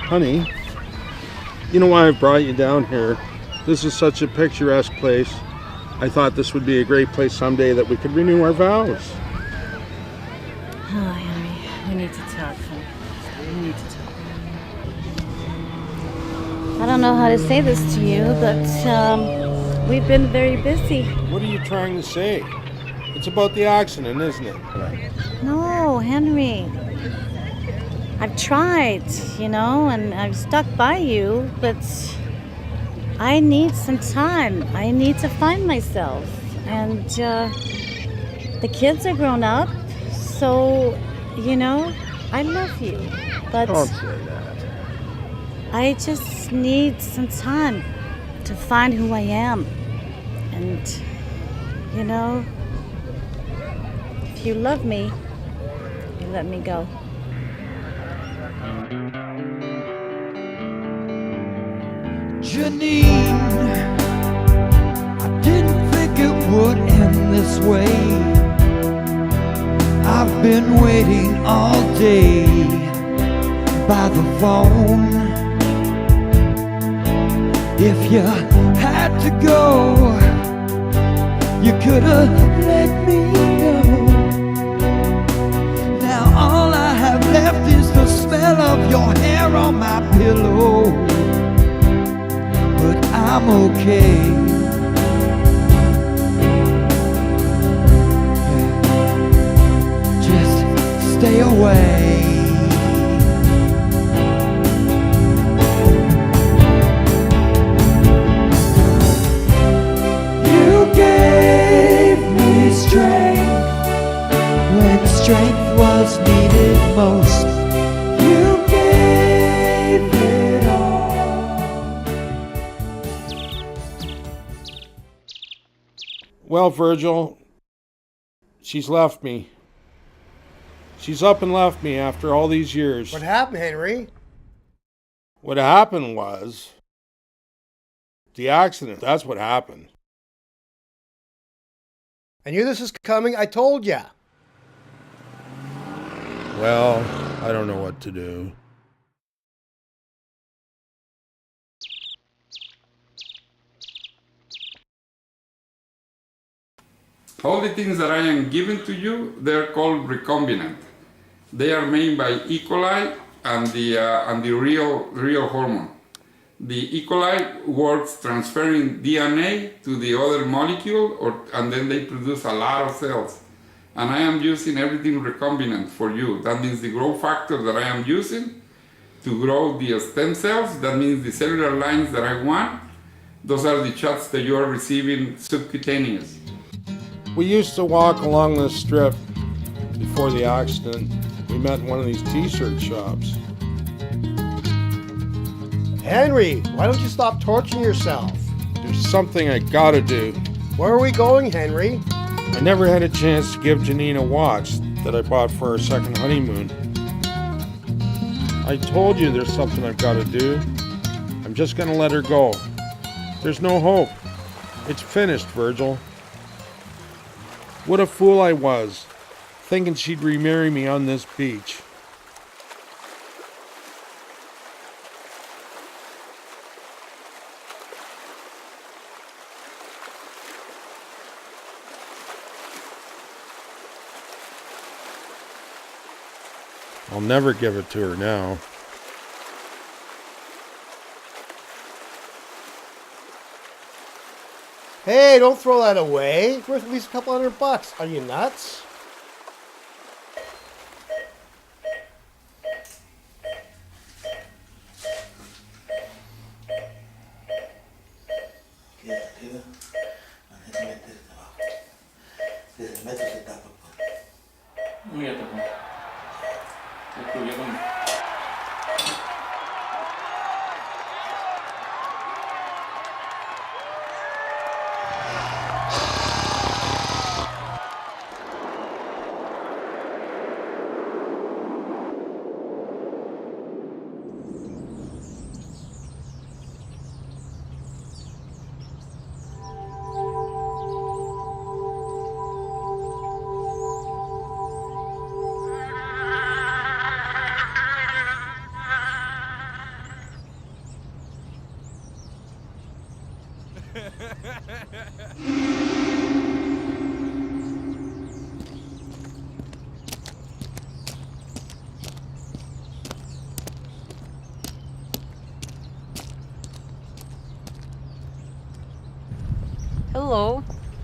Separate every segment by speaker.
Speaker 1: Honey, you know why I brought you down here? This is such a picturesque place. I thought this would be a great place someday that we could renew our vows.
Speaker 2: Oh, Henry, we need to talk, honey. We need to talk. I don't know how to say this to you, but we've been very busy.
Speaker 1: What are you trying to say? It's about the accident, isn't it?
Speaker 2: No, Henry. I've tried, and I've stuck by you, but I need some time. I need to find myself. And the kids are grown up, so, I love you. But
Speaker 1: Don't say that.
Speaker 2: I just need some time to find who I am. And, if you love me, you let me go.
Speaker 3: Janine, I didn't think it would end this way. I've been waiting all day by the phone. If you had to go, you could have let me know. Now all I have left is the smell of your hair on my pillow. But I'm okay. Just stay away. You gave me strength when strength was needed most. You gave it all.
Speaker 1: Well, Virgil, she's left me. She's up and left me after all these years.
Speaker 4: What happened, Henry?
Speaker 1: What happened was the accident. That's what happened.
Speaker 4: I knew this was coming. I told ya.
Speaker 1: Well, I don't know what to do.
Speaker 5: All the things that I am giving to you, they're called recombinant. They are made by E. coli and the real hormone. The E. coli works transferring DNA to the other molecule, and then they produce a lot of cells. And I am using everything recombinant for you. That means the growth factor that I am using to grow the stem cells, that means the cellular lines that I want, those are the shots that you are receiving subcutaneous.
Speaker 1: We used to walk along this strip before the accident. We met in one of these t-shirt shops.
Speaker 4: Henry, why don't you stop torturing yourself?
Speaker 1: There's something I gotta do.
Speaker 4: Where are we going, Henry?
Speaker 1: I never had a chance to give Janine a watch that I bought for our second honeymoon. I told you there's something I've gotta do. I'm just gonna let her go. There's no hope. It's finished, Virgil. What a fool I was, thinking she'd remarry me on this beach. I'll never give it to her now.
Speaker 4: Hey, don't throw that away. It's worth at least a couple $100. Are you nuts?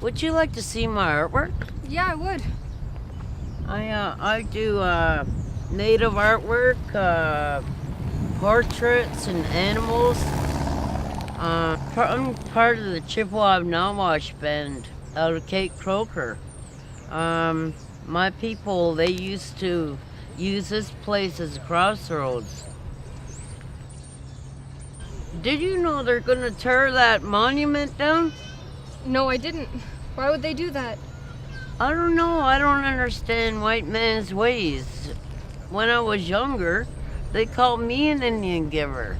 Speaker 6: Would you like to see my artwork?
Speaker 7: Yeah, I would.
Speaker 6: I do native artwork, portraits and animals. I'm part of the Chippewa Nawash band out of Cape Croker. My people, they used to use this place as a crossroads. Did you know they're gonna tear that monument down?
Speaker 7: No, I didn't. Why would they do that?
Speaker 6: I don't know. I don't understand white man's ways. When I was younger, they called me an Indian giver.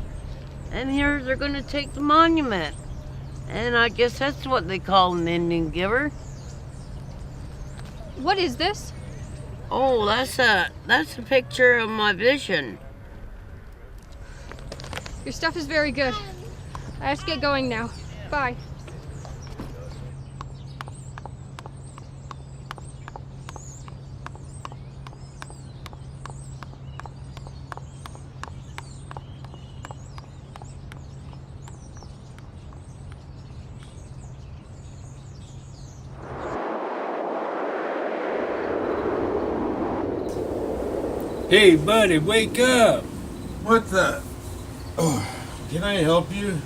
Speaker 6: And here they're gonna take the monument. And I guess that's what they call an Indian giver.
Speaker 7: What is this?
Speaker 6: Oh, that's a picture of my vision.
Speaker 7: Your stuff is very good. I have to get going now. Bye.
Speaker 8: Hey, buddy, wake up.
Speaker 1: What the? Oh, can I help you?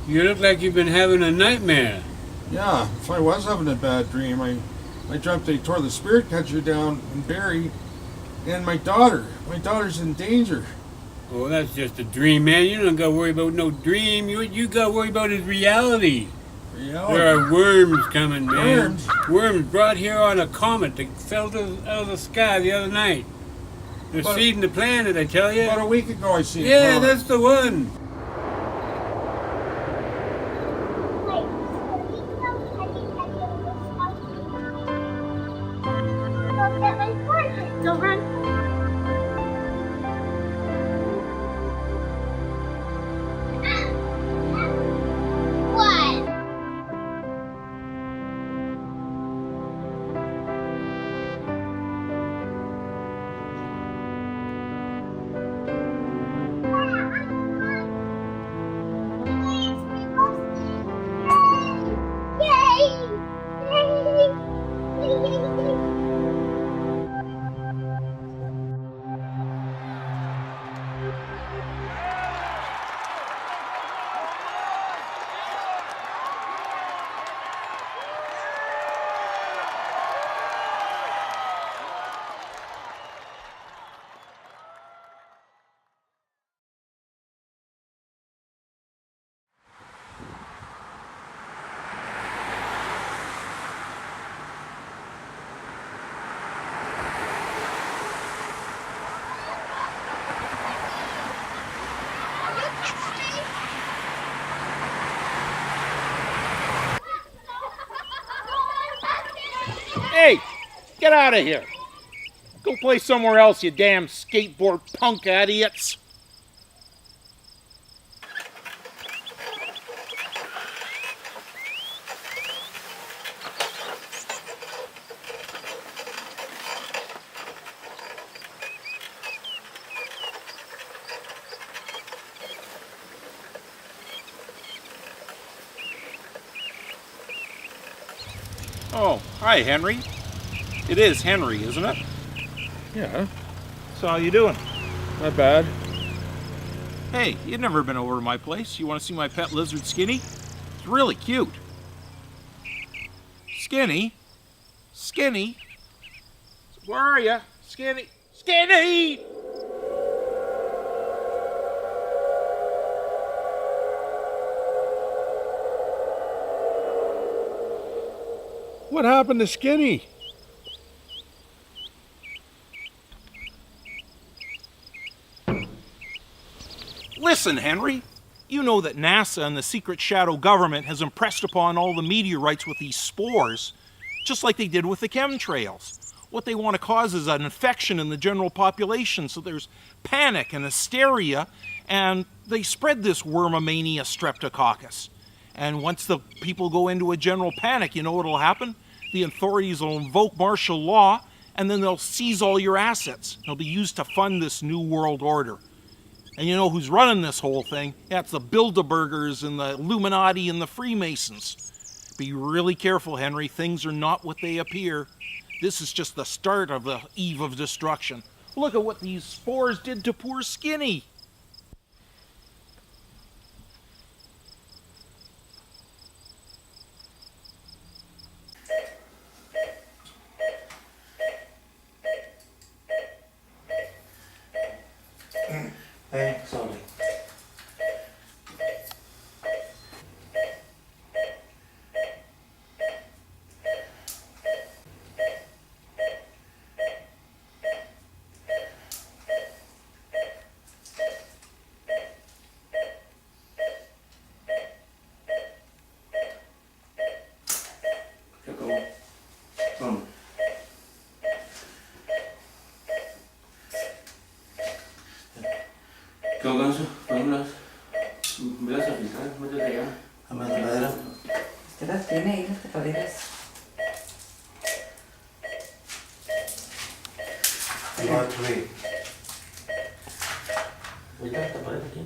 Speaker 8: You look like you've been having a nightmare.
Speaker 1: Yeah, if I was having a bad dream, I dreamt they tore the spirit catcher down and buried, and my daughter's in danger.
Speaker 8: Oh, that's just a dream, man. You don't gotta worry about no dream. You gotta worry about is reality.
Speaker 1: Reality?
Speaker 8: There are worms coming, man.
Speaker 1: Worms?
Speaker 8: Worms brought here on a comet that fell out of the sky the other night. They're seeding the planet, I tell you.
Speaker 1: About a week ago I seen
Speaker 8: Yeah, that's the one.
Speaker 9: Don't run. What?
Speaker 10: Hey, get out of here. Go play somewhere else, you damn skateboard punk idiots. Oh, hi, Henry. It is Henry, isn't it?
Speaker 1: Yeah,
Speaker 10: So how you doing?
Speaker 1: not bad.
Speaker 10: Hey, you've never been over to my place. You want to see my pet lizard, Skinny? It's really cute. Skinny? Skinny? Where are you? Skinny? Skinny!
Speaker 1: What happened to Skinny?
Speaker 10: Listen, Henry. You know that NASA and the secret shadow government has impressed upon all the meteorites with these spores, just like they did with the chemtrails. What they want to cause is an infection in the general population, so there's panic and hysteria, and they spread this wormomania streptococcus. And once the people go into a general panic, you know what'll happen? The authorities will invoke martial law, and then they'll seize all your assets. They'll be used to fund this new world order. And you know who's running this whole thing? Yeah, it's the Bilderbergers and the Illuminati and the Freemasons. Be really careful, Henry. Things are not what they appear. This is just the start of the eve of destruction. Look at what these spores did to poor Skinny.
Speaker 11: Hey, sorry. Kau ganso, panulas. Velas a fijar, métete allá. A la madera.
Speaker 12: Te las tiene ahí las tapaderas.
Speaker 11: About 3. Ahorita las tapaderas aquí.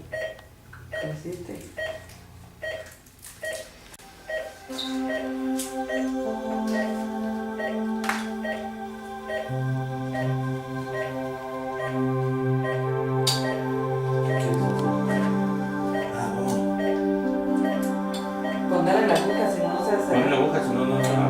Speaker 12: Consiste. Póngale la aguja, si no, no se hace.
Speaker 11: Ponle la aguja, si no, no se va.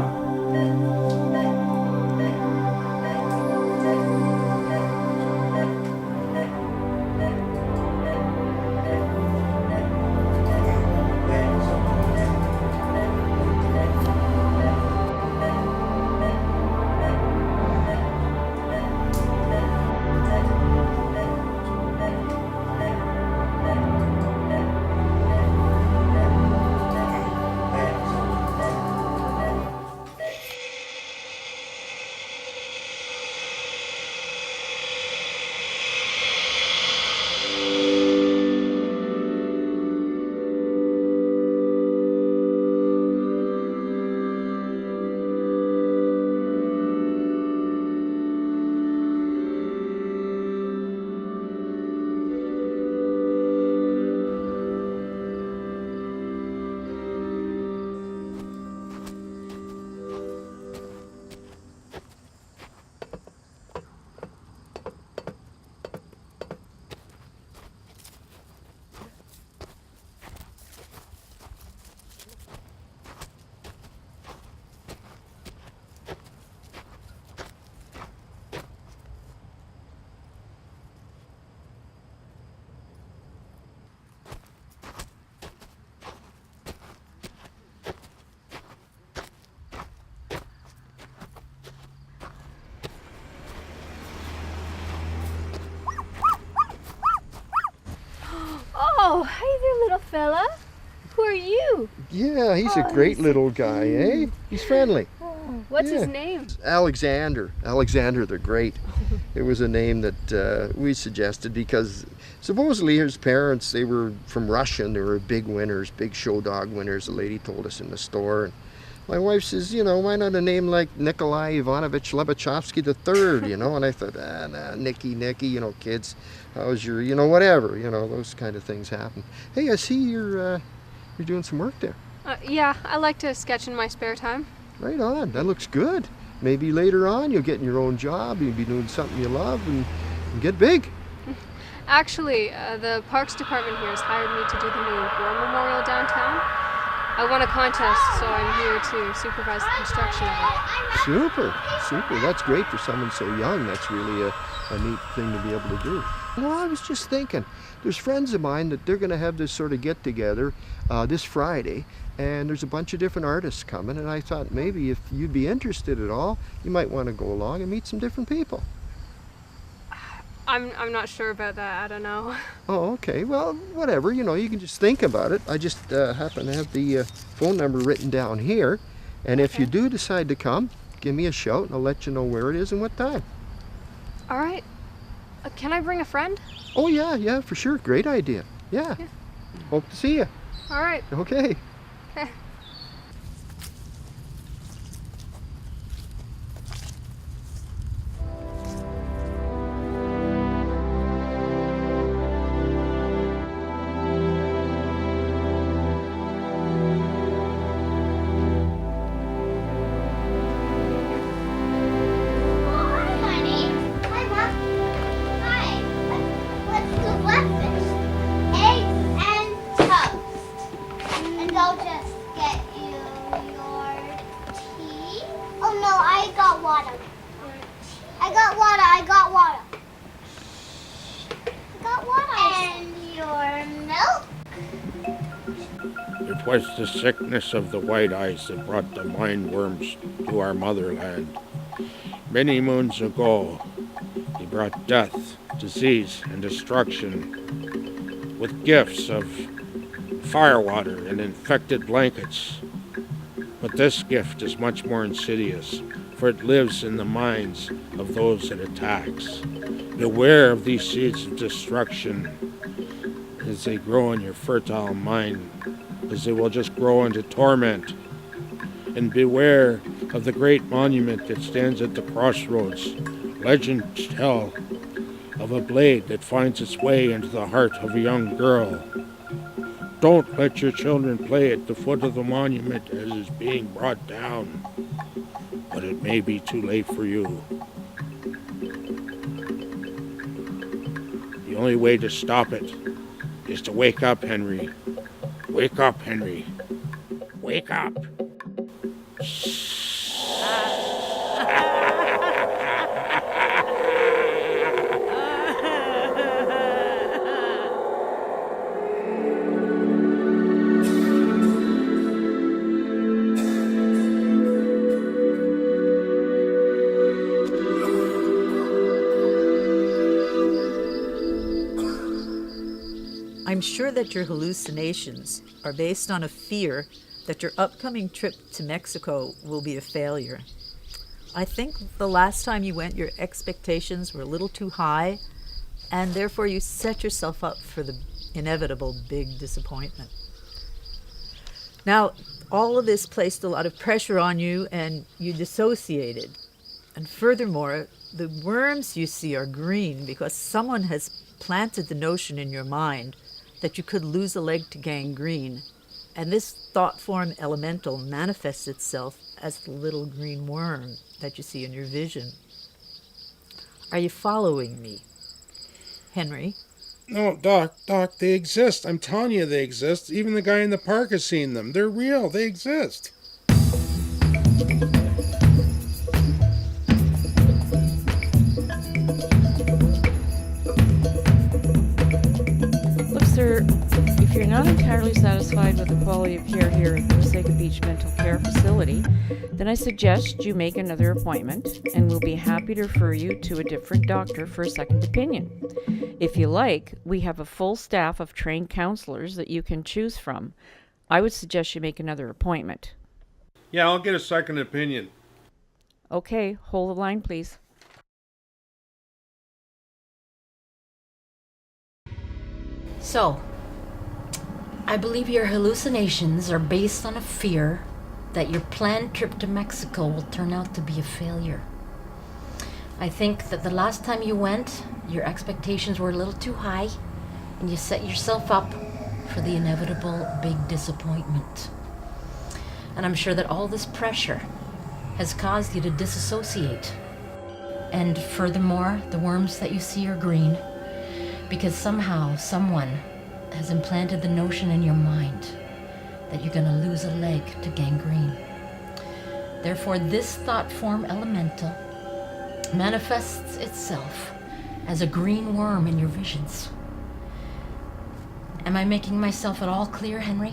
Speaker 7: Oh, hey there, little fella. Who are you?
Speaker 1: Yeah, he's a great little guy, eh? He's friendly.
Speaker 7: What's
Speaker 1: Yeah.
Speaker 7: his name?
Speaker 1: Alexander the Great. It was a name that we suggested because supposedly his parents, they were from Russia and they were big winners, big show dog winners, the lady told us in the store. And my wife says, you know, why not a name like Nikolai Ivanovich Lebachovsky III, you know? And I thought, nah, Nicky, you know, kids, how's your, you know, whatever, you know, those kind of things happen. Hey, I see you're doing some work there.
Speaker 7: Yeah, I like to sketch in my spare time.
Speaker 1: Right on, that looks good. Maybe later on you'll get in your own job, you'll be doing something you love and get big.
Speaker 7: Actually, the Parks Department here has hired me to do the new War Memorial downtown. I won a contest, so I'm here to supervise the construction of it.
Speaker 1: Super. That's great for someone so young. That's really a neat thing to be able to do. Well, I was just thinking, there's friends of mine that they're going to have this sort of get-together this Friday, and there's a bunch of different artists coming, and I thought maybe if you'd be interested at all, you might want to go along and meet some different people.
Speaker 7: I'm not sure about that, I don't know.
Speaker 1: Oh, okay. Well, whatever. You know, you can just think about it. I just happen to have the phone number written down here. And if you do decide to come, give me a shout and I'll let you know where it is and what time.
Speaker 7: All right. Can I bring a friend?
Speaker 1: Oh, yeah, for sure. Great idea. Yeah. Hope to see you.
Speaker 7: All right.
Speaker 1: Okay.
Speaker 7: Okay.
Speaker 9: got water. I got water. I got water. I got water. And your milk?
Speaker 1: It was the sickness of the white eyes that brought the mind worms to our motherland. Many moons ago, he brought death, disease, and destruction with gifts of firewater and infected blankets. But this gift is much more insidious, for it lives in the minds of those it attacks. Beware of these seeds of destruction as they grow in your fertile mind, as they will just grow into torment. And beware of the great monument that stands at the crossroads. Legends tell of a blade that finds its way into the heart of a young girl. Don't let your children play at the foot of the monument as it's being brought down. But it may be too late for you. The only way to stop it is to wake up, Henry. Wake up, Henry. Wake up.
Speaker 13: I'm sure that your hallucinations are based on a fear that your upcoming trip to Mexico will be a failure. I think the last time you went, your expectations were a little too high, and therefore you set yourself up for the inevitable big disappointment. Now, all of this placed a lot of pressure on you, and you dissociated. And furthermore, the worms you see are green because someone has planted the notion in your mind that you could lose a leg to gangrene, and this thought form elemental manifests itself as the little green worm that you see in your vision. Are you following me, Henry?
Speaker 1: No, Doc, they exist. I'm telling you they exist. Even the guy in the park has seen them. They're real. They exist.
Speaker 14: Sir, if you're not entirely satisfied with the quality of care here at the Wasaga Beach Mental Care Facility, then I suggest you make another appointment, and we'll be happy to refer you to a different doctor for a second opinion. If you like, we have a full staff of trained counselors that you can choose from. I would suggest you make another appointment.
Speaker 1: Yeah, I'll get a second opinion.
Speaker 14: Okay, hold the line, please.
Speaker 15: So, I believe your hallucinations are based on a fear that your planned trip to Mexico will turn out to be a failure. I think that the last time you went, your expectations were a little too high, and you set yourself up for the inevitable big disappointment. And I'm sure that all this pressure has caused you to disassociate. And furthermore, the worms that you see are green, because somehow someone has implanted the notion in your mind that you're going to lose a leg to gangrene. Therefore, this thought form elemental manifests itself as a green worm in your visions. Am I making myself at all clear, Henry?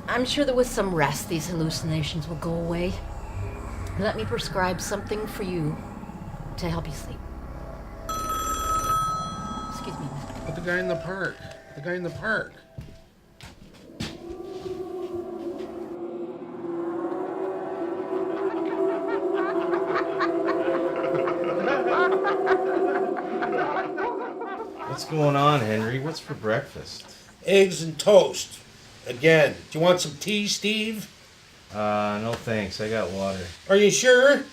Speaker 15: I'm sure that with some rest, these hallucinations will go away. Let me prescribe something for you to help you sleep. Excuse me.
Speaker 1: But the guy in the park. The guy in the park.
Speaker 16: What's going on, Henry? What's for breakfast?
Speaker 1: Eggs and toast. Again. Do you want some tea, Steve?
Speaker 16: No thanks. I got water.
Speaker 1: Are you sure?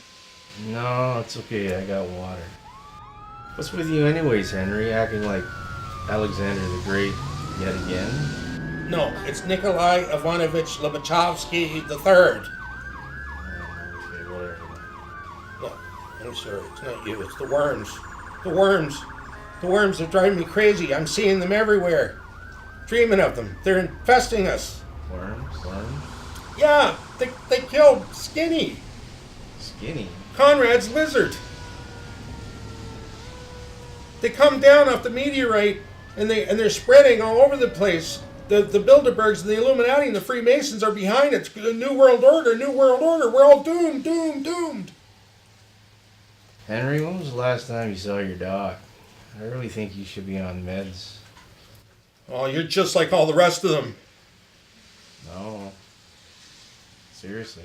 Speaker 16: No, it's okay. I got water. What's with you anyways, Henry? Acting like Alexander the Great yet again?
Speaker 1: No, it's Nikolai Ivanovich Lobachevsky III.
Speaker 16: Okay, whatever.
Speaker 1: No, I'm sorry. It's not you. It's the worms. The worms. The worms are driving me crazy. I'm seeing them everywhere. dreaming of them. They're infesting us.
Speaker 16: Worms? Worms?
Speaker 1: Yeah, they killed Skinny.
Speaker 16: Skinny?
Speaker 1: Conrad's lizard. They come down off the meteorite and they're spreading all over the place. The Bilderbergs and the Illuminati and the Freemasons are behind it. The New World Order, New World Order. We're all doomed, doomed, doomed.
Speaker 16: Henry, when was the last time you saw your doc? I really think you should be on meds.
Speaker 1: Oh, you're just like all the rest of them.
Speaker 16: No. Seriously.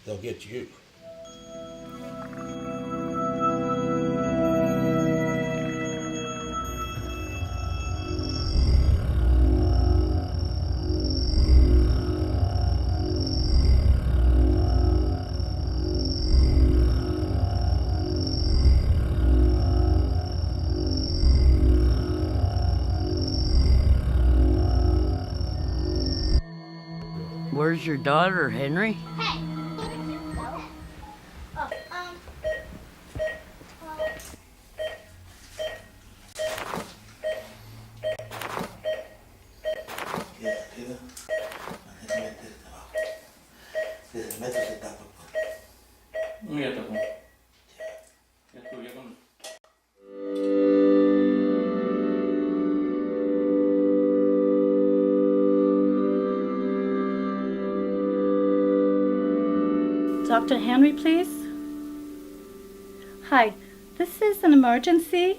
Speaker 1: They'll get you.
Speaker 6: Where's your daughter, Henry?
Speaker 9: Hey.
Speaker 11: Ya tocó. Ya estuvo, ya con...
Speaker 2: Dr. Henry, please? Hi, this is an emergency.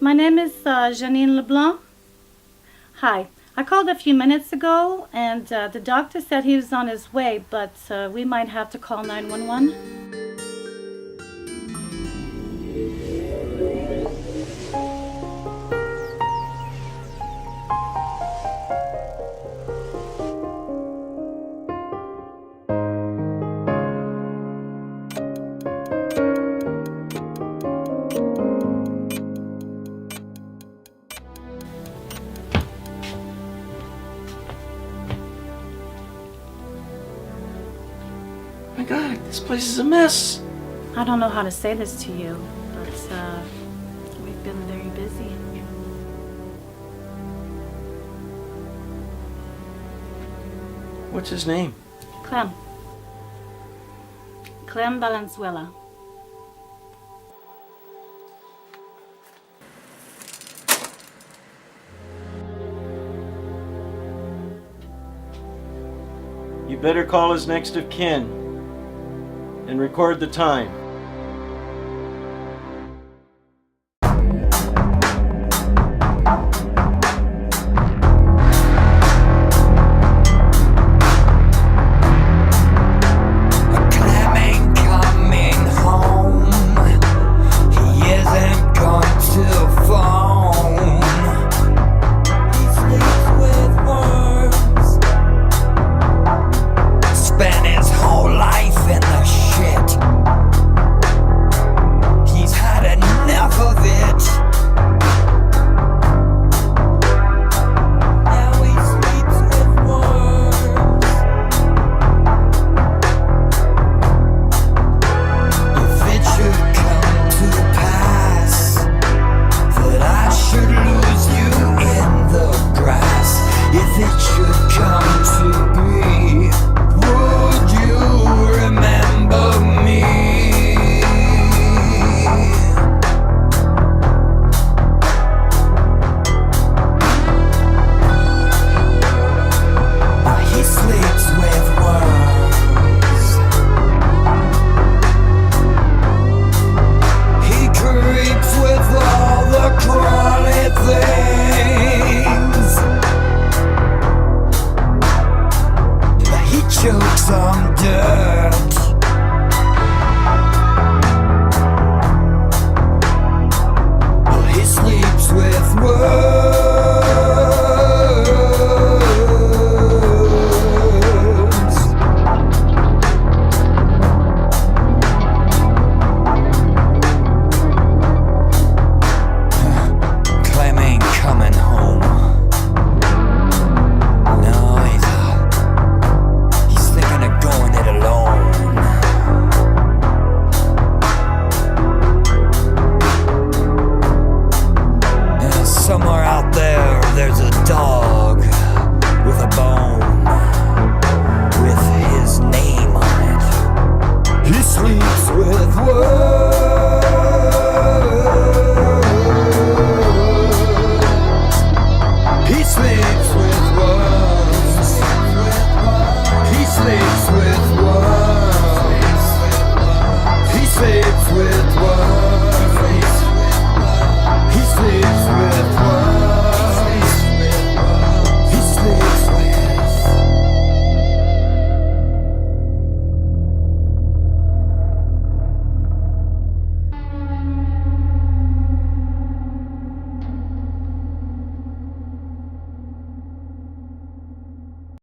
Speaker 2: My name is Janine LeBlanc. Hi, I called a few minutes ago and the doctor said he was on his way, but we might have to call 911.
Speaker 11: My God, this place is a mess.
Speaker 2: I don't know how to say this to you, but we've been very busy.
Speaker 11: What's his name?
Speaker 2: Clem. Clem Valenzuela.
Speaker 17: You better call his next of kin and record the time.
Speaker 3: Spent his whole life in the shit. dog.